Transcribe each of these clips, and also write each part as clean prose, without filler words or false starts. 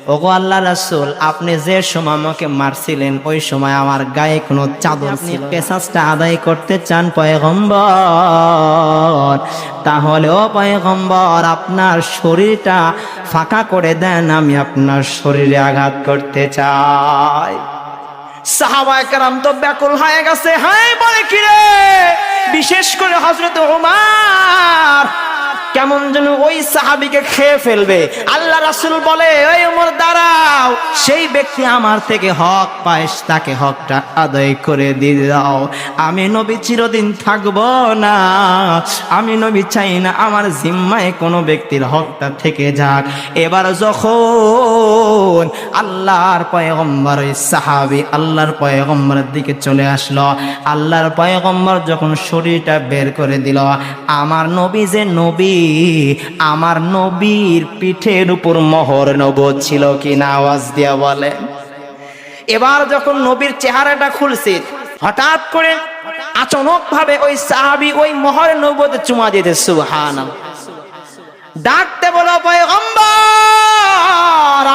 ওগো আল্লাহ রাসূল, আপনি যে সময় আমাকে মারছিলেন ওই সময় আমার গায়ে কোনো চাদর ছিল। কিসাসটা আদায় করতে চান পয়গম্বর, তাহলে ও পয়গম্বর আপনার শরীরটা ফাঁকা করে দেন, আমি আপনার শরীরে আঘাত করতে চাই। সাহাবায়ে কেরাম তো ব্যাকুল হয়ে গেছে। হ্যাঁ বলে কি রে? বিশেষ করে হযরত ওমর কেমন যেন ওই সাহাবীকে খেয়ে ফেলবে। আল্লাহ রাসূল বলে, ওই ওমর দাঁড়াও, সেই ব্যক্তি আমার থেকে হক পায়, তাকে হকটা আদায় করে দিয়ে দাও। আমি নবী চিরদিন থাকবো না, আমি নবী চাই না আমার জিম্মায় কোনো ব্যক্তির হকটা থেকে যাক। এবার যখন আল্লাহর পয়গম্বর ওই সাহাবী আল্লাহর পয়গম্বরের দিকে চলে আসলো, আল্লাহর পয়গম্বর যখন শরীরটা বের করে দিল, আমার নবী যে নবী, আমার নবীর পিঠের উপর মোহর নবুয়ত ছিল কিনা আওয়াজ দিয়া বলেন। এবার যখন নবীর চেহারাটা খুলছে, হঠাৎ করে আচানক ভাবে ওই সাহাবী ওই মোহর নবুয়তে চুমা দিতে, সুবহানাল্লাহ। ডাকতে বলো, পয়গম্বর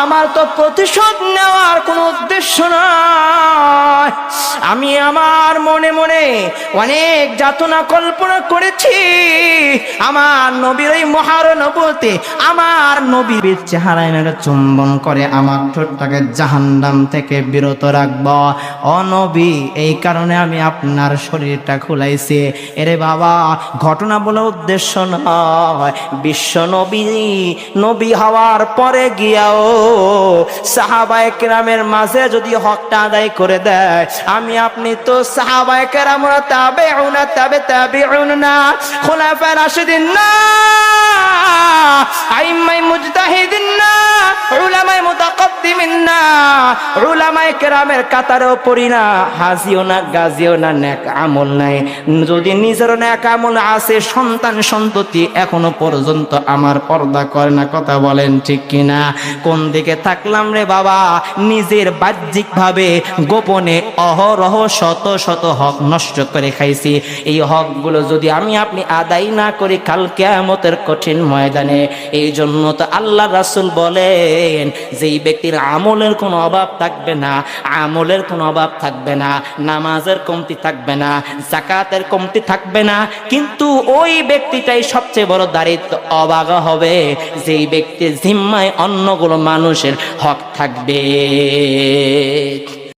আমার তো প্রতিশোধ নেওয়ার কোনো উদ্দেশ্য নয়, আমি আমার মনে মনে অনেক যাতনা কল্পনা করেছি, আমার নবীর ওই মহানবুয়তে আমার নবীর চেহারায় মেরে চুম্বন করে আমার ঠোঁটটাকে জাহান্নাম থেকে বিরত রাখব। ও নবী, এই কারণে আমি আপনার শরীরটা খুলাইছি। এরে বাবা, ঘটনা বলা উদ্দেশ্য নয়, বিশ্ব নবী নবী হওয়ার পরে গিয়াও সাহাবায়ে কেরামের মাঝে যদি হকটা আদায় করে দেয়, আমি আপনি তো সাহাবায়ে কেরামরা তাবেউনা তাবেউন না, খুলাফায়ে রাশিদিন না, আইম্মায়ে মুজতাহিদিন না, উলামায়ে মুতাকাদ্দিমিন না, উলামায়ে কেরামের কাতারেও পড়ি না, হাজিও না, গাজিও না, নেক আমল নাই। যদি নিজের নেক আমল আছে, সন্তান সন্ততি এখনো পর্যন্ত আমার পর্দা করে না। কথা বলেন ঠিক কিনা? কোন দিকে থাকলাম রে বাবা? নিজের বাহ্যিক ভাবে গোপনে অহরহ শত শত হক নষ্ট করে খাইছি। এই হকগুলো যদি আমি আপনি আদায় না করি কাল কিয়ামতের কঠিন ময়দানে, এই জন্য তো আল্লাহ রাসূল বলেন যে এই ব্যক্তির আমলের কোনো অভাব থাকবে না, আমলের কোনো অভাব থাকবে না, নামাজের কমতি থাকবে না, যাকাতের কমতি থাকবে না, কিন্তু ওই ব্যক্তিটাই সবচেয়ে বড় দারিদ্র অভাগা হবে যেই ব্যক্তির জিম্মায় অন্যগুলো মানুষের হক থাকবে।